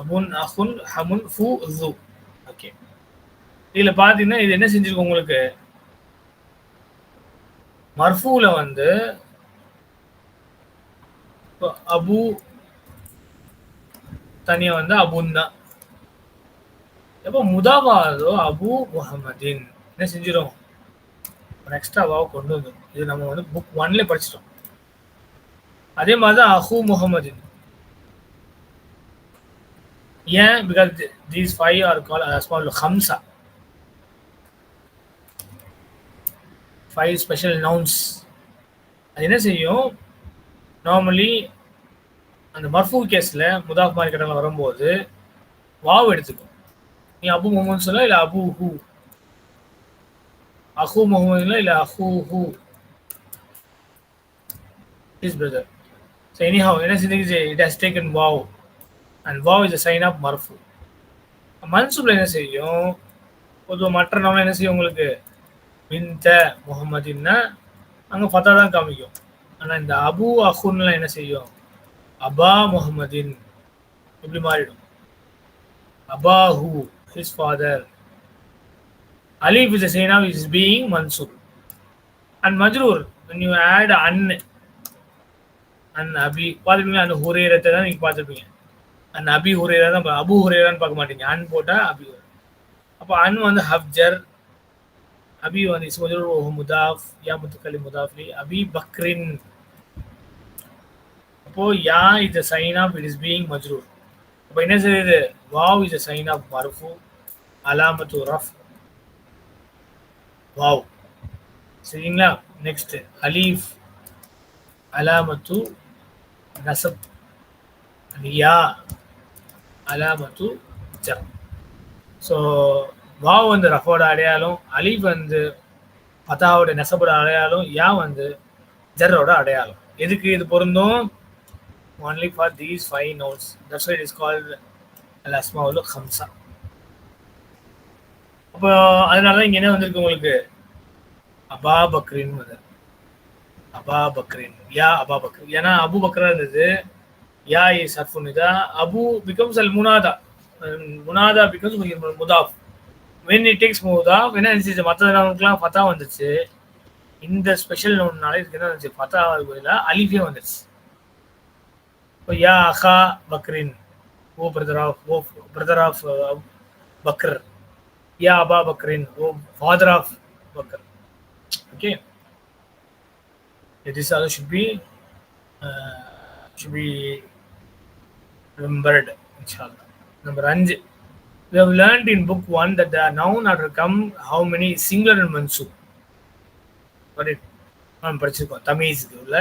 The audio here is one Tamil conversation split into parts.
அபுன் அஹுன் ஹமுன் ஃபு ஸு. ஓகே, இதுல பாத்தீங்கன்னா இது என்ன செஞ்சிருக்கு உங்களுக்கு, மர்ஃபூல வந்து அபு தனியா வந்து அபுன் தான். எப்போ முதாவாதோ அபு முஹம்மதின் என்ன செஞ்சிடும், ஒரு எக்ஸ்ட்ரா வாவ் கொண்டு வந்து. இது நம்ம வந்து புக் 1ல படிச்சிட்டோம். அதே மாதிரி தான் அஹு முஹம்மதின். ஏன், பிகாஸ் தீஸ் 5 ஆர் கால் அஸ்மாஉல் ஹம்சா, 5 ஸ்பெஷல் நவுன்ஸ். அது என்ன செய்யும், நார்மலி அந்த மர்ஃபூ கேஸ்ல முதாஃப் மாதிரி கடனில் வரும்போது வாவ் எடுத்துக்கும். நீ அபு முகமது சொல்ல இல்லை அபு ஹூ, அஹு முகமதுல இல்லை அஹு who his brother. So anyhow, என்ன செஞ்சுக்கிச்சு, it has taken wow and wow is a sign of marfu. மன்சூப்ல என்ன செய்யும், பொதுவாக மற்ற நாம என்ன செய்யும் உங்களுக்கு, பின்த முகமதின்னா அங்கே ஃபத்தா தான் காமிக்கும். ஆனால் இந்த அபு அஹுன்லாம் என்ன செய்யும், அபா முகமதின் இப்படி மாறிடும். அபாஹு his father. Alif is a sign of his being mansub. And majroor, when you add an அபி பார்த்துருப்பீங்க, அந்த ஹுரேரத்தை தான் நீங்கள் பார்த்துருப்பீங்க. அந்த அபி ஹுரேரா தான், அபு ஹுரேரான்னு பார்க்க மாட்டீங்க. அன் போட்டால் அபி. அப்போ அன் வந்து ஹப்ஜர், அபி வந்து இஸ்மஜுர் முதாஃப், யா முத்துக்கலி முதாஃப்லி, அபி பக்ரின். அப்போ யா is a sign of it is being மஜ்ரூர். அப்போ என்ன செய்யுது, வாவ் இஸ் a sign of மர்ஃபு, அலாமத்து ரஃப் வாவ். சரிங்களா. நெக்ஸ்ட் அலீஃப் அலாமத்து நசப், யா அலாமத்து ஜர். ஸோ வாவ் வந்து ரஃபோட அடையாளம், அலீஃப் வந்து ஃபதாவோட நசபோட அடையாளம், யா வந்து ஜர்ரோட அடையாளம். எதுக்கு இது பொருந்தும், only for these 5 nouns. That's why it is called al-asmaul khamsa. அப்போ அதனால தான் இங்கே என்ன வந்திருக்கு உங்களுக்கு, அபா பக்ரின் வந்து, அபா பக்ரின், யா அபா பக்ரின். ஏன்னா அபு பக்ரா இருந்தது, யா இஸ் ஹர்ஃபுன் நிதா, அபு becomes al munada, munada becomes mudaf. when it takes mudaf என்ன இருந்துச்சு, மற்ற நவுனுக்குலாம் ஃபத்தா வந்துச்சு. இந்த ஸ்பெஷல் நவுன்னால இதுக்கு என்ன இருந்துச்சு, ஃபத்தா பதிலாக அலிஃபே வந்துச்சு. இப்போ யா அஹா பக்ரின், ஓ பிரதர் ஆஃப் பக்ர், யா அபா பக்ரின், O father of Bakr. Okay, this also should be remembered, inshallah. Number 5, we have learned in book 1 that the noun order come how many, singular and mansub. Got it? நான் படிச்சிருக்கோம் தமிழ்க்கு உள்ள.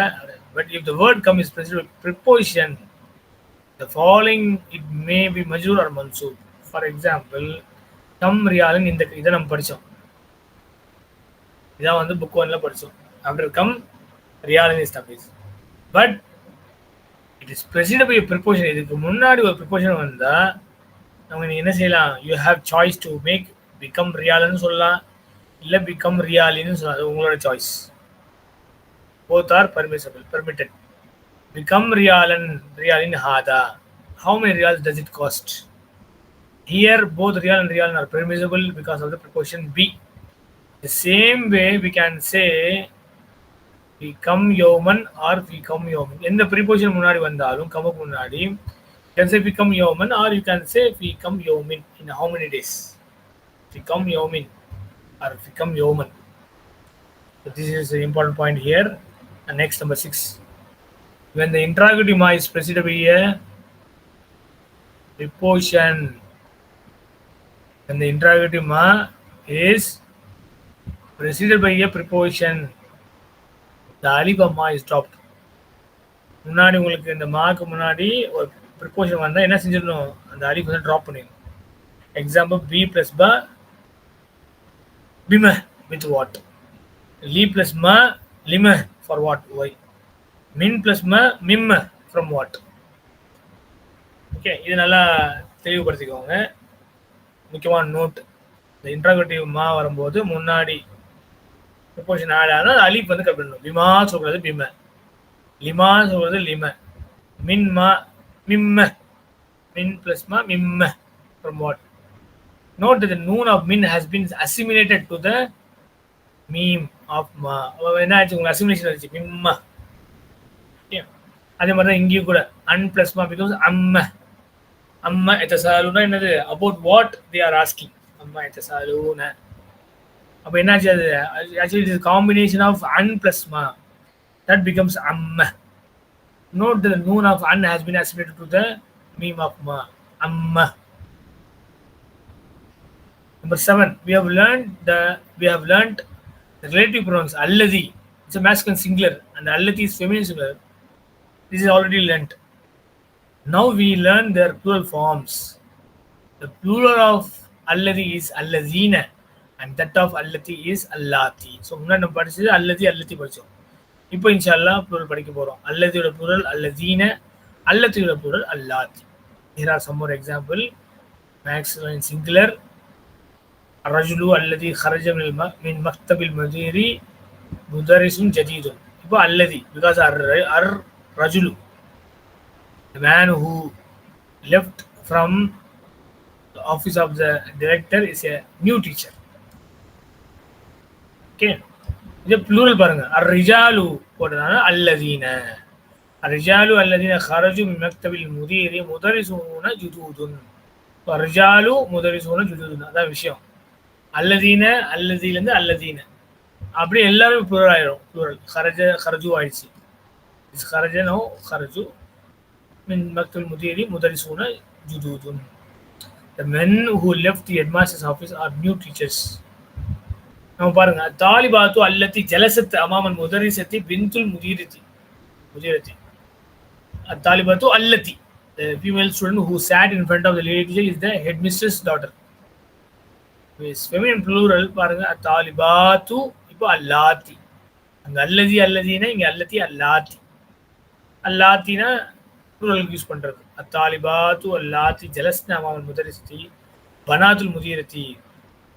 But if the word come is preceded with preposition, the following it may be majrur or mansub. For example, கம் ரியாலின், இந்த இதை நம்ம படித்தோம். இதான் வந்து புக் 1ல படித்தோம். ஆஃப்டர் கம் ரியாலின் is Tamil. But it is preceded by a preposition. இதுக்கு முன்னாடி ஒரு ப்ரிப்போசிஷன் வந்தால் நம்ம நீங்கள் என்ன செய்யலாம், you have choice to make பிகம் ரியாலன்னு சொல்லலாம், இல்லை பிகம் ரியாலின்னு சொல்லலாம். அது உங்களோட choice. both are permitted. Become riyal in hada. How many riyals does it cost? Here both riyal and riyal are permissible because of the preposition be. The same way we can say we come yawman or we come yawmin. In the preposition munadi vandalum kamak munadi, you can say we come yawman or you can say we come yawmin. In how many days? We come yawmin or we come yawman. So this is an important point here. And next, number 6. When the interrogative ma is preceded by a preposition, when the interrogative ma is preceded by a preposition, the alif ma is dropped. முன்னாடி உங்களுக்கு இந்த மாக்கு முன்னாடி ஒரு ப்ரிப்போசிஷன் வந்தால் என்ன செஞ்சிடணும், அந்த அலிஃப் வந்து ட்ராப் பண்ணிடணும். எக்ஸாம்பிள் பி ப்ளஸ் ப பிம வித் வாட், லி ப்ளஸ் ம லிம for what, why, min plus ma mim from what. Okay, இது நல்லா தெளிவுபடுத்திக்கோங்க. முக்கியமான நோட், இந்த இன்ட்ராகேட்டிவ் மா வரும்போது முன்னாடி ப்ரிப்போசிஷன் ஆட் ஆனால் அலிஃப் வந்து கட் பண்ணணும். பிமா சொல்கிறது பிம, லிமா சொல்கிறது லிம, மின் மா மிம்ம min plus ma mim from what? Note that the noon of min has been assimilated to the meme of ma. என்ன ஆச்சு உங்களுக்கு அசிமிலேஷன் ஆச்சு மிம்மா. அதே மாதிரி தான் இங்கேயும் கூட அன் பிளஸ் மா பிகம்ஸ் அம்ம. அம்மா எத்தசாலுனா என்னது about what they are asking. அம்மா எத்தசாலுன அப்போ என்னாச்சு அது actually it is combination of அன் பிளஸ் மா that becomes amma. Note that the noon of an has been assimilated to the meme of ma. Amma. Number 7, we have learned the relative pronouns alladhi. It's a masculine singular and alladhi is feminine singular. This is already learnt. Now we learn their plural forms. The plural of alladhi is alladhina and that of allati is allati. So முன்னாடி நம்ம படிச்சது allati படிச்சோம். இப்போ இன்ஷால்லா ப்ளூரல் படிக்க போகிறோம். அல்லதியோட ப்ளூரல் அல்லதீன, அல்லத்தியோட ப்ளூரல் அல்லாத்தி. Here are some more example. Masculine singular ரஜுலு அல்லதி ஹரஜ மின் மக்தபில் மதீரி முதரிசுன் ஜதீதுன். இப்போ அல்லதி பிகாஸ் அர் ரஜுலு the man who left from the office of the director is a new teacher. Okay. இது ப்ளூரல் பாருங்க. அர்ரிஜாலு போட்டதான அல்லதீன. அர்ரிஜாலு அல்லதீன ஹரஜு மின் மக்தபில் முதீரி முதரிசூன ஜுதூதுன். அர்ரிஜாலு முதரிசூன ஜுதூதுன் அதான் விஷயம். அல்லதீன அல்லதியிலேருந்து அல்லதீன அப்படி எல்லாரும் ப்ளூரல் ஆயிரும். ப்ளூரல் ஹரஜு ஆயிடுச்சு. இஸ் ஹரஜனோ ஹரஜு மின் மக்தபில் முதீரி முதரிசூன ஜுதூதுன். The men who left the headmaster's office are new teachers. நம்ம பாருங்க தாலிபாத்து அல்லத்தி ஜலசத் அமாமன் முதரிசத்தி பின்துல் முதீரத்தி. தாலிபாத்து அல்லத்தி, the female student who sat in front of the lady teacher is the headmistress daughter. Is feminine plural பாருங்க தாலிபாத்து. இப்போ அல்லாத்தி, அங்க அல்லதி அல்லதினா இங்க அல்லத்தி அல்லாத்தி. அல்லாத்தினா plural யூஸ் பண்றது. தாலிபாத்து அல்லாத்தி ஜலஸ்ன அமாமன் முதரிசத்தி பனாத்துல் முதீரத்தி.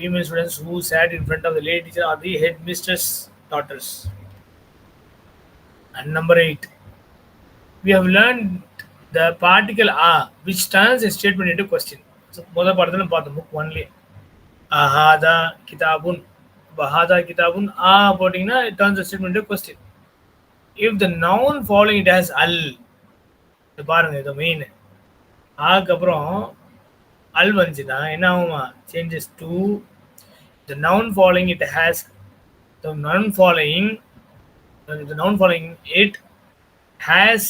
Female students who sat in front of the lady teacher are the headmistress daughters. And number 8, we have learned the particle a which turns a statement into question. So முதல் பாடத்துல பார்த்தோம் book 1லே ஹாதா கிதாபுன். ஹாதா கிதாபுன் ஆ போட்டிங்கன்னா it turns a statement into question. If the noun following it has al, இது பாருங்க இது மெயின். ஆக்கு அப்புறம் அல் வந்துச்சுன்னா என்ன ஆகுமா? changes to the noun following it has the noun following it has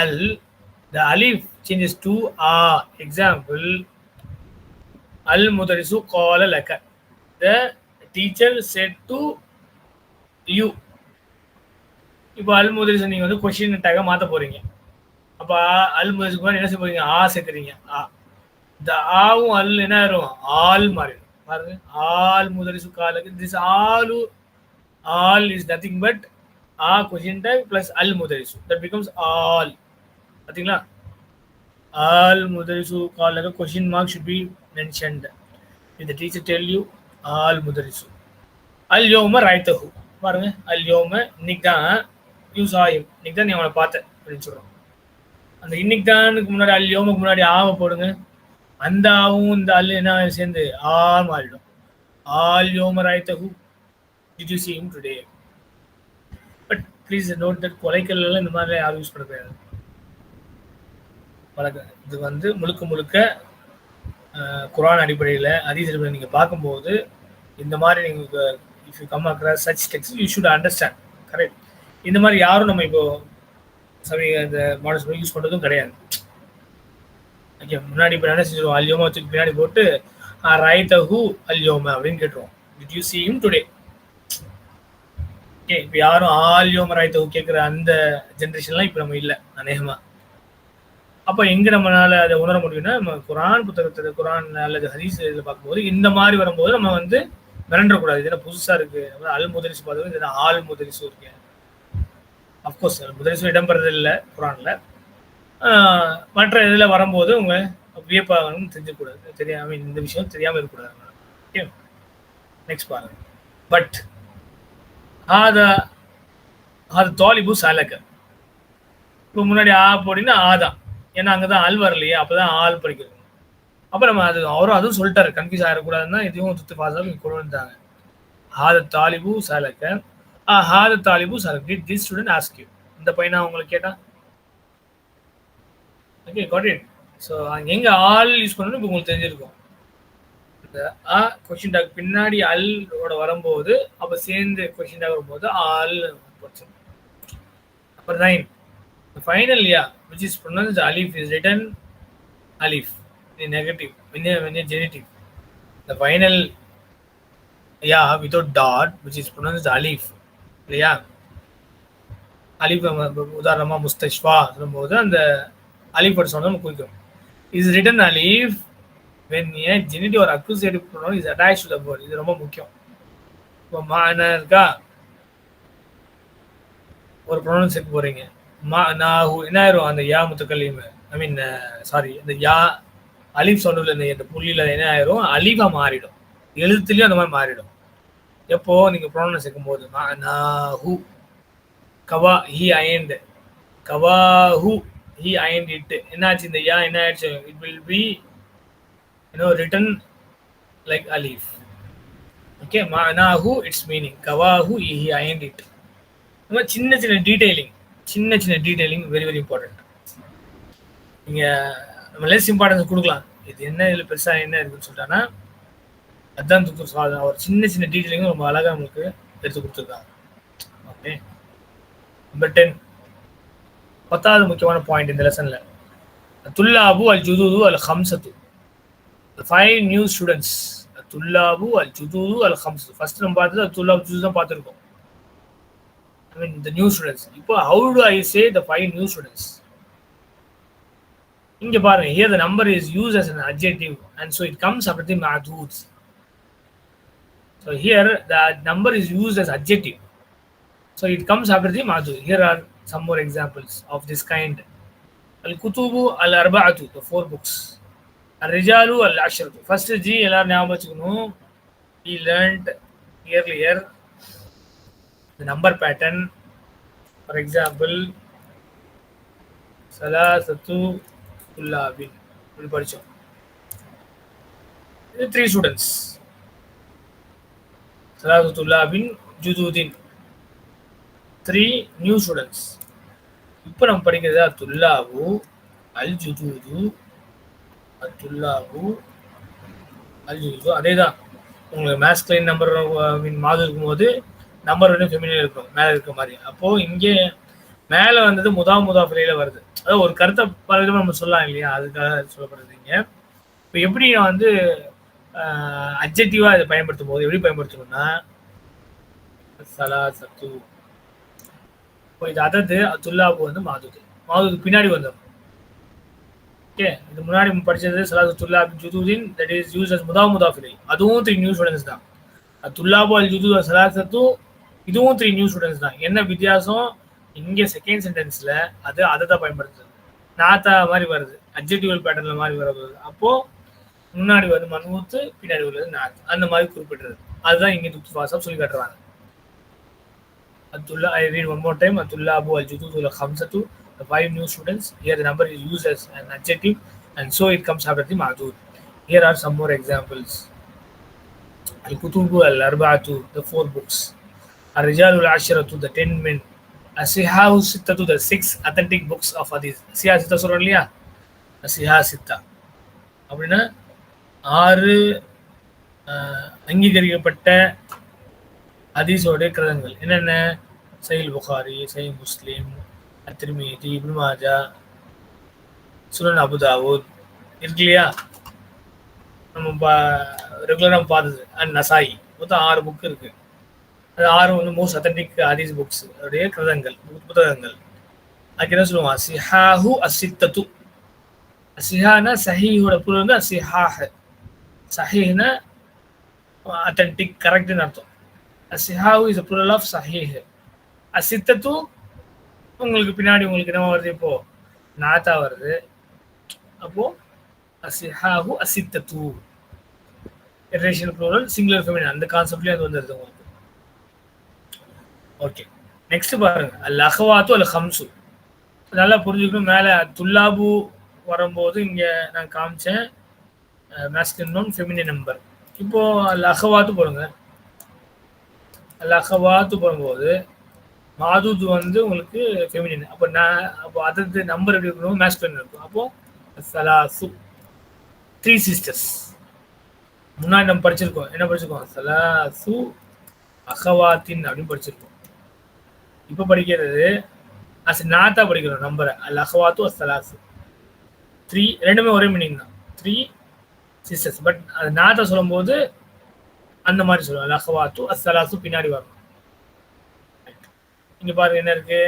al, the alif changes to a. Example, al mudarisu qala laka, the teacher said to you. இப்போ அல் முதரிசு நீங்க வந்து கொஸ்டின் டேக மாத்த போறீங்க. அப்ப அல் முதரிசுக்கு என்ன செய்ய போறீங்க? ஆ சேர்க்குறீங்க. இந்த ஆவும் அல் என்ன ஆயிரும்? ஆல் மாறிடும். பாருங்க ஆல் முதரிசு காலுக்கு திஸ் ஆல் is nothing but a question tag plus அல் முதரிசு, தட் பிகம்ஸ் ஆல். பார்த்தீங்களா? ஆல் முதரிசு காலுக்கு question mark should be mentioned. If the teacher tell you ஆல் முதரிசு. அல் யோம ரைத்தஹு. பாருங்க அல் யோம இன்னைக்கு தான் யூஸ் ஆகும். இன்னைக்கு தான் நீ அவனை பார்த்தேன் அப்படின்னு சொல்றோம். அந்த இன்னைக்கு தானுக்கு முன்னாடி அல் யோமுக்கு முன்னாடி ஆவை போடுங்க. அந்த ஆவும் இந்த அல் என்ன சேர்ந்து ஆல் மாறிடும். ஆல் யோம ரைத்தஹு did you see him today. But please note that கொலைக்கல் எல்லாம் இந்த மாதிரி யாரும் யூஸ் பண்ண கிடையாது. இது வந்து முழுக்க குரான் அடிப்படையில் ஹதீஸ் அடிப்படையில் நீங்கள் பார்க்கும்போது இந்த மாதிரி நீங்கள் if you come across such text you should understand. Correct. இந்த மாதிரி யாரும் நம்ம இப்போ இந்த மாடல்ஸ் யூஸ் பண்ணுறதும் கிடையாது. ஓகே, முன்னாடி இப்போ என்ன செஞ்சிருவோம்? அல்யோமா தூக்கி பின்னாடி போட்டு ரைத்தஹு அல்யோமா அப்படின்னு கேட்டுருவோம். Did you see him today? Okay, இப்போ யாரும் ஆல்யோமா ரைத்தஹு கேட்குற அந்த ஜென்ரேஷன்லாம் இப்போ நம்ம இல்லை அநேகமாக. அப்போ எங்கே நம்மளால அதை உணர முடியும்னா நம்ம குரான் புத்தகத்தில் குரான் அல்லது ஹதீஸ் இதில் பார்க்கும்போது இந்த மாதிரி வரும்போது நம்ம வந்து மிரண்டக்கூடாது. இது என்ன புதுசாக இருக்குது? அல் முதரிசு பார்த்தது இது ஆல் முதரிசு இருக்கு. அஃப்கோர்ஸ் முதரிசு இடம்பெறது இல்லை குரானில். மற்ற இதில் வரும்போது உங்க வியப்பாகணும் தெரிஞ்சக்கூடாது. தெரியாம இந்த விஷயம் தெரியாமல் இருக்கக்கூடாது. ஓகே, நெக்ஸ்ட் பாருங்க. பட் அது தாலிபு சாலக்க. இப்போ முன்னாடி ஆ போட்டிங்கன்னா ஆதான். ஏன்னா அங்கே தான் ஆள் வரலையே, அப்போ தான் ஆள் படிக்கணும். அப்போ நம்ம அவரும் அதுவும் சொல்லிட்டாரு, கன்ஃபியூஸ் ஆகிடக்கூடாதுன்னா இதையும் துத்து ஃபாஸாக கொண்டு வந்தாங்க. ஹாத தாலிபு சாலக்க ஹாத தாலிபு சாலக் did this student ask you. இந்த பையனை அவங்களுக்கு கேட்டா ஓகே காட் இட். ஸோ அங்கே எங்கே ஆல் யூஸ் பண்ணணும் இப்போ உங்களுக்கு தெரிஞ்சிருக்கும். இந்த கொஸ்டின் டாக் பின்னாடி அல்லோட வரும்போது அப்போ சேர்ந்து கொஸ்டின் டாக் வரும்போது ஆல் போச்சு. Number 9 the final ya which is pronounced alif is written alif in negative when a genitive. The final ya without dot which is pronounced alif இல்லையா, அலிஃப் உதாரணமா முஸ்தஷ்வா சொல்லும்போது அந்த அலிஃப் சொன்னா நம்ம குறிக்கும். is written alif when a genitive or accusative pronoun is attached to the word. இது ரொம்ப முக்கியம். இப்போ மானா இருக்கா, ஒரு ப்ரொனவுன் சேர்க்க போறீங்க, என்ன ஆயிரும் அந்த யா முத்தக்கல்லிம் ஐ மீன் சாரி அந்த யா அலிஃப் சவுண்டில் இந்த புள்ளியில் என்ன ஆயிரும், அலிஃபா மாறிடும், எழுத்துலேயும் அந்த மாதிரி மாறிடும். எப்போ நீங்கள் ப்ரொனவுன் சேர்க்கும் போது ஹூ கவா ஹி அயன்டு கவா ஹூ ஹி அயன்ட் இட் என்னாச்சு, இந்த யா என்ன ஆயிடுச்சு, it will be written like அலிஃப். ஓகே ஹூ இட்ஸ் மீனிங் கவா ஹூ ஹி அயன்ட் இட். இந்த மாதிரி சின்ன சின்ன டீடைலிங் வெரி வெரி இம்பார்ட்டன்ட். நீங்கள் நம்ம லெஸ் இம்பார்ட்டன்ஸ் கொடுக்கலாம், இது என்ன இதில் பெருசாக என்ன இருக்குன்னு சொல்லிட்டாங்கன்னா அதுதான் அவர் சின்ன டீடைலிங்கும் ரொம்ப அழகாக நம்மளுக்கு எடுத்து கொடுத்துருக்காங்க. ஓகே நம்பர் 10 10வது முக்கியமான பாயிண்ட் இந்த லெசனில் துல்லாபு அல் ஜுதூது அல் ஹம்சத்து. 5 நியூ ஸ்டூடெண்ட்ஸ். துல்லாபு அல் ஜுதூது அல் ஹம்சத்து. ஃபர்ஸ்ட் நம்ம பார்த்தது துல்லாபு ஜுது தான் பார்த்துருக்கோம். I mean the new students. இப்போ how do I say the 5 new students? இங்க பாருங்க, here the number is used as an adjective and so it comes after the ma'dud. So here the number is used as adjective, so it comes after the ma'dud. Here are some more examples of this kind. al-kutubu al-arba'atu, the 4 books. al-rijalu al-ashratu. First G எல்லாரும் ஞாபகம் வச்சுக்கணும். We learned earlier the number pattern. For example, salasatu tullabin we படிச்சோம். இது 3 students. salasatu tullabin jududin 3 new students. இப்போ நம்ம படிக்கிறது துல்லாபு அல் ஜுதூது துல்லாபு அல் ஜுதூது. அதே தான் உங்களுக்கு மேஸ்குலைன் நம்பர் மாது இருக்கும்போது நம்பர் வந்து ஃபெமினின் இருக்கும் மேலே இருக்க மாதிரி. அப்போது இங்கே மேலே வந்தது முதாஃபிலையில வருது. அதாவது ஒரு கருத்தை பல விதமாக நம்ம சொல்லலாம் இல்லையா, அதுக்காக சொல்லப்படுறது. இங்கே இப்போ எப்படி நான் வந்து அட்ஜெக்டிவாக இதை பயன்படுத்தும் போது எப்படி பயன்படுத்தணும்னா சலா சத்து. இப்போ இது அதது துல்லாபு வந்து மாதுது பின்னாடி வந்துடும். ஓகே, இது முன்னாடி படித்தது சலாத்து துல்லாபு ஜுதூதின், தட் இஸ் யூஸ் அஸ் முதாஃபிலை. அதுவும் 3 நியூ ஸ்டூடெண்ட்ஸ் தான். துல்லாபு அல் ஜுதூத் சலாசத்து இதுவும் 3 நியூ ஸ்டூடெண்ட்ஸ் தான். என்ன வித்தியாசம், இங்கே செகண்ட் சென்டென்ஸில் அது அதை தான் பயன்படுத்துது, நாத்தா மாதிரி வருது, அட்ஜெக்டிவல் பேட்டர்னில் மாதிரி வருது. அப்போது முன்னாடி வந்து மன்மூத்து, பின்னாடி வருது நாத், அந்த மாதிரி குறிப்பிடுறது. அதுதான் இங்கே துத்து ஃபாஸாக சொல்லி காட்டுறாங்க. I read one more time. Tullabu al judud al khamsatu, the 5 new students. Here the number is used as an adjective and so it comes after the ma'dud. Here are some more examples. al-kutubu al-arba'atu, the 4 books. al-rijalu al-ashratu, the 10 men. as-sihahu sittatu, the 6 authentic books of hadith. siha sitta சொல்றோம் இல்லையா, siha sitta அப்படின்னா 6 அங்கீகரிக்கப்பட்ட ஹதீஸோடைய கிரந்தங்கள் என்னென்ன, சஹீஹ் புகாரி, சஹீஹ் முஸ்லிம், அத்-திர்மிதி, இப்னு மாஜா, சுனன் அபு தாவூத் இருக்கு இல்லையா, நம்ம ரெகுலராக பார்த்தது. அண்ட் நசாயி, மொத்தம் 6 புக் இருக்கு. அது 6 வந்து மோஸ்ட் அத்தன்டிக் ஹதீஸ் புக்ஸ் உடைய கிரந்தங்கள், புத்தகங்கள். அதுக்கு என்ன சொல்லுவாங்க, சிஹாஹு அசித்தத்து. சிஹானா சஹீஹோட பொருள் வந்து சிஹாஹ். சஹீஹ்னா அத்தன்டிக், கரெக்ட்னு அர்த்தம். சிஹாஹு இஸ் a plural of சஹீஹ். அசித்தத்து உங்களுக்கு பின்னாடி உங்களுக்கு என்ன வருது, இப்போ நாத்தா வருது. அப்போ அசிஹாஹு அசித்தத்து, இட்டரேஷன் ப்ளூரல், சிங்குலர் ஃபெமினின், அந்த கான்செப்ட்லயே அது வந்துருது உங்களுக்கு. ஓகே, நெக்ஸ்ட் பாருங்க, அல் அஹ்வாத்து அல் ஹம்சு. நல்லா புரிஞ்சுக்கணும். மேலே துல்லாபு வரும்போது இங்கே நான் காமிச்சேன் மேஸ்குலின் நவுன் ஃபெமினின் நம்பர். இப்போது அல் அஹவாத்து போடுங்க. அல் அஹவாத்து போடும்போது மாதூது வந்து உங்களுக்கு ஃபெமினின். அப்போ அதது நம்பர் எப்படி இருக்கணும்? மேஸ்குலின் இருக்கும். அப்போது சலாசு 3 சிஸ்டர்ஸ். முன்னாடி நம்ம படிச்சிருக்கோம். என்ன படிச்சிருக்கோம்? சலாசு அஹவாத்தின் அப்படின்னு படிச்சிருக்கோம். இப்போ படிக்கிறது நாத்தா படிக்கிறோம் நம்பரை. அல் அஹவாத்து சலாசு 3 ரெண்டுமே ஒரே மீனிங் தான். 3 சிஸ்டர்ஸ். பட் அது நாத்தா சொல்லும்போது அந்த மாதிரி சொல்லுவோம். அல் அஹவாத்து சலாசு பின்னாடி வரணும். இங்கே பாருங்க என்ன இருக்கு?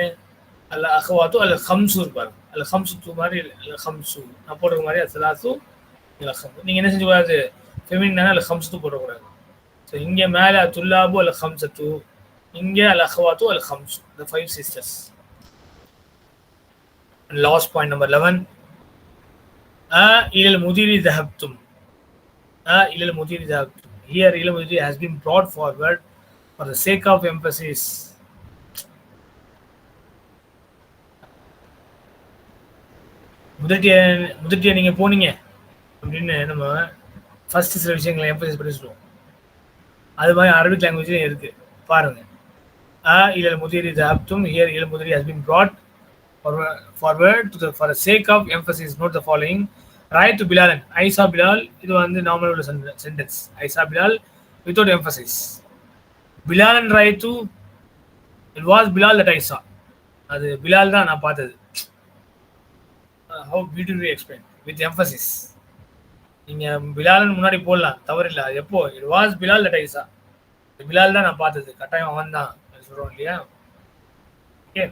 அல் அஹவாத்து அல் ஹம்சு பாருங்க. அல் ஹம்சு மாதிரி அல் ஹம்சு நான் போடுற மாதிரி அல் சலாசு அல் ஹம். நீங்கள் என்ன செஞ்சு கூடாது? ஃபெமினான அல் ஹம்சத்து போடக்கூடாது. ஸோ இங்கே மேலே துல்லாபு அல் ஹம்சத்து, இங்கே அல் அஹவாத்து அல் ஹம்சு, the 5 sisters. And last point number 11. إلى المدير ذهبتم. إلى المدير ذهبتم. Here إلى المدير has been brought forward for the sake of emphasis. முதட்டிய நீங்க போனீங்க அப்படின்னு நம்ம ஃபர்ஸ்ட் சில விஷயங்களை எம்பசைஸ் பண்ணி சொல்லுவோம். அது மாதிரி அரபிக் லாங்குவேஜ்லையும் இருக்கு பாருங்க. إلى المدير ذهبتم. Here إلى المدير has been brought forward for the sake of emphasis. Note the following. Right to Bilal. I saw Bilal. இது வந்து நார்மல் உள்ள sentence. I saw Bilal without emphasis. Bilal and right to, it was Bilal that I saw. அது பிலால் தான் நான் பார்த்தது. How beautifully explained with emphasis. நீங்க பிலாலன் முன்னாடி போடலாம், தவறில்லை. அது எப்போ? It was Bilal that I சா. பிலால் தான் நான் பார்த்தது, கட்டாயம் அவன் தான் சொல்றோம் இல்லையா? Okay.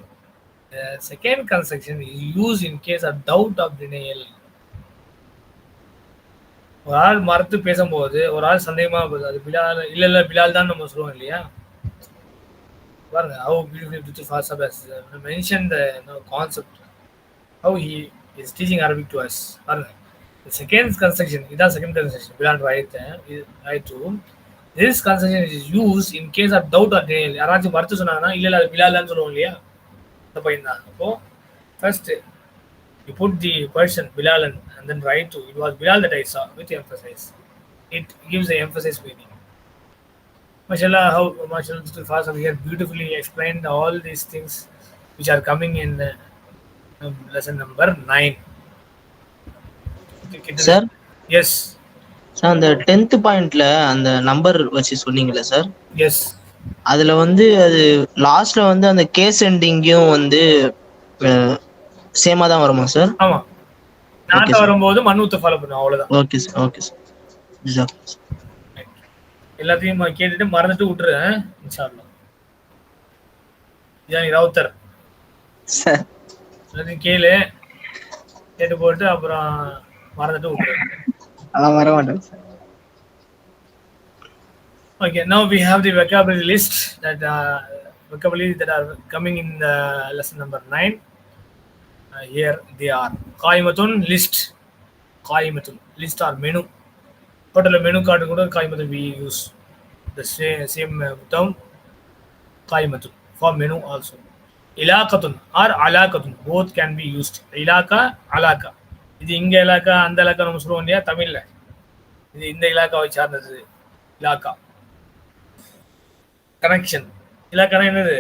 Second construction is use in case of doubt of denial. ஒரு ஆள் மறுத்து பேசும்போது ஒரு ஆள் சந்தேகமா போகுது, அது பிலால் இல்ல பிலால் தான் நம்ம சொல்லுவோம் இல்லையா? பாருங்க how beautifully Fasab has mentioned the concept, how he is teaching Arabic to us. பாருங்க the second construction, இதான் second construction. Bilal right to. This construction is used in case of doubt or denial. யாராச்சும் மறுத்து சொன்னாங்கன்னா இல்ல அது பிலால் தான் சொல்லுவோம் இல்லையா? அந்த பையன் தான். அப்போ first you put the person Bilal and then right to, it was Bilal that I saw, with emphasis. It gives the emphasis meaning. Mashallah, how Mashallah Fasab here beautifully explained all these things which are coming in lesson number 9. Sir yes sir, அந்த 10th பாயிண்ட்ல அந்த நம்பர் வச்சு சொன்னீங்கல்ல சார், எஸ் அதுல வந்து அது லாஸ்ட்ல வந்து அந்த கேஸ் எண்டிங்கும் வந்து சேமா தான் வருமா சார்? ஆமா, நாட்டை வரும்போது மன்னூத்தை ஃபாலோ பண்ணும், அவ்வளவுதான். Okay sir, okay sir. எல்லாத்தையும் கேட்டுட்டு மறந்துட்டு விட்டுறேன் இன்ஷா அல்லாஹ். இதான் ராவுத்தர் சார், எல்லாத்தையும் கேட்டு போட்டு அப்புறம் மறந்துட்டு விட்டுறேன். அதான் வர மாட்டேன் sir. Okay, now we have the vocabulary list vocabulary that are coming in the lesson number 9. Here they are. Qaimatun, list. Qaimatun, list or menu. Total menu card kuda qaimatun we use the same term qaimatun for menu also. Ilaqatun or alaqatun, both can be used. Ilaqa, alaqa. இது இங்க இலாக்கா அந்த இலாக்கா நம்ம சொல்லுவோம் இல்லையா தமிழ்ல. இது இந்த இலாக்காவை சார்ந்தது இலாக்கா. கனெக்ஷன். இலாக்கானா என்னது?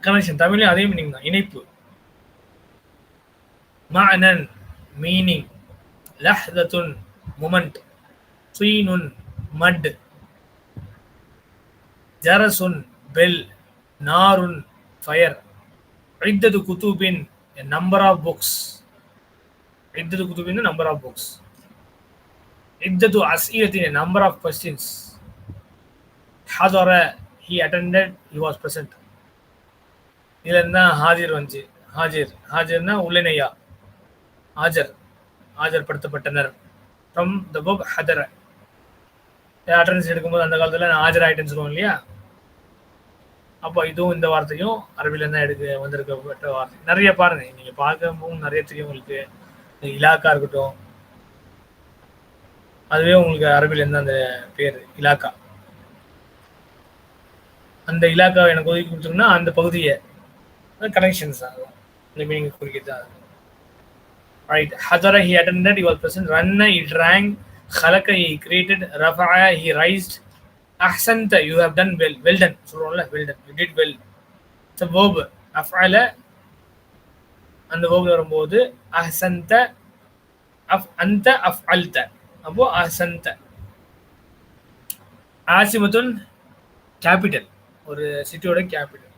கனெக்ஷன். தமிழ்ல அதே மீனிங் தான், இணைப்பு. மஅனன், மீனிங். லஹ்தத்துன், மொமெண்ட். சுயினுன், மட். ஜரசுன், பெல். நாருன், ஃபயர். இத்தது குதுபின், a number of books. இத்தது குதுபின், number of books. இத்தது அஸ்இலத்தின், a number of questions. ஹாதர, he attended, he was present. இதுல இருந்தா ஹாஜிர் வந்து ஹாஜிர்னா உள்ளனையா, ஆஜர்படுத்தப்பட்டனர். ஃப்ரம் த புக் ஹதர. அட்டண்டன்ஸ் எடுக்கும்போது அந்த காலத்துல நான் ஆஜர் ஆயிட்டேன்னு சொல்லுவோம் இல்லையா? அப்போ இதுவும் இந்த வார்த்தையும் அரபில இருந்தா வந்திருக்கப்பட்ட வார்த்தை. நிறைய பாருங்க, நீங்க பார்க்கவும் நிறைய தெரியும் உங்களுக்கு. இலாக்கா இருக்கட்டும், அதுவே உங்களுக்கு அரபில இருந்து அந்த பேர் இலாக்கா. அந்த இலாக்காவை எனக்கு ஒதுக்கி கொடுத்தோம்னா அந்த பகுதியை கனெக்ஷன்ஸ் ஆகும், இந்த மீனிங் குறிக்கிறது. Right. Hadara, he attended, he was present. Ranna, he drank. Khalaka, he created. Rafa'a, he raised. Ahsanta, you have done well. Well done. Well done. You did well. It's a verb. Af'ala, அந்த வேர்ப்ல வரும்போது அஹ்சன்த அந்த அஃஅல்த, அப்போ அஹ்சன்த. ஆசிமத்துன் கேபிட்டல், ஒரு சிட்டியோட கேபிட்டல்.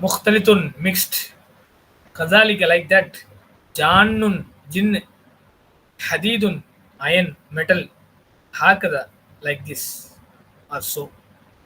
முக்தலித்துன் மிக்ஸ்ட். கசாலிக லைக் தட். ஜான்னுன் ஜின். ஹதீதுன் அயன் மெட்டல். ஹாக்கதா லைக் திஸ் ஆர் சோ.